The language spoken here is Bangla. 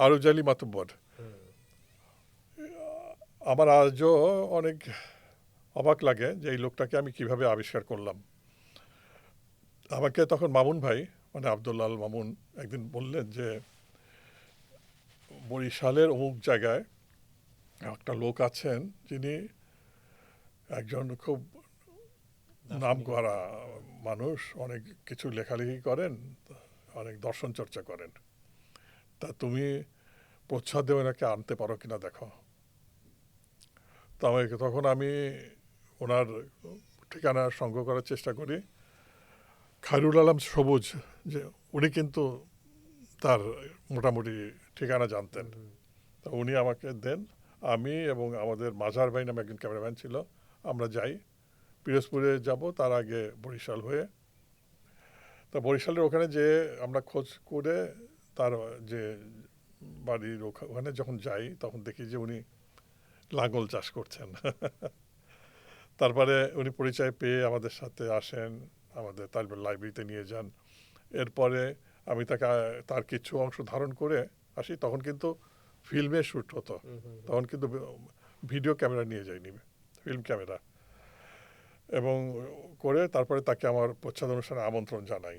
আরুজ আলী মাতুব্বর। আমার আজও অনেক অবাক লাগে যে এই লোকটাকে আমি কিভাবে আবিষ্কার করলাম। আমাকে তখন মামুন ভাই, মানে আব্দুল্লাহ আল মামুন, একদিন বললেন যে বরিশালের অমুক জায়গায় একটা লোক আছেন যিনি একজন খুব নাম দার্শনিক করা ব্যক্তি। মানুষ, অনেক কিছু লেখালেখি করেন, অনেক দর্শন চর্চা করেন। তা তুমি প্রচ্ছদ দেবে নাকি আনতে পারো কিনা দেখো। তো আমাকে তখন আমি ওনার ঠিকানা সংগ্রহ করার চেষ্টা করি। খায়রুল আলম সবুজ, যে উনি কিন্তু তার মোটামুটি ঠিকানা জানতেন। তো উনি আমাকে দেন। আমি এবং আমাদের মাজার ভাই নামে একজন ক্যামেরাম্যান ছিল, আমরা যাই। পিরোজপুরে যাব, তার আগে বরিশাল হয়ে। তা বরিশালের ওখানে যে আমরা খোঁজ করে তার যে বাড়ির ওখানে যখন যাই, তখন দেখি যে উনি লাঙ্গল চাষ করছেন। তারপরে উনি পরিচয় পেয়ে আমাদের সাথে আসেন, আমাদের তার লাইব্রেরিতে নিয়ে যান। এরপরে আমি তার কিছু অংশ ধারণ করে আসি। তখন কিন্তু ফিল্মে শ্যুট হতো, তখন কিন্তু ভিডিও ক্যামেরা নিয়ে যাইনি, ফিল্ম ক্যামেরা। এবং করে তারপরে তাকে আমার প্রচ্ছদ অনুষ্ঠানে আমন্ত্রণ জানাই।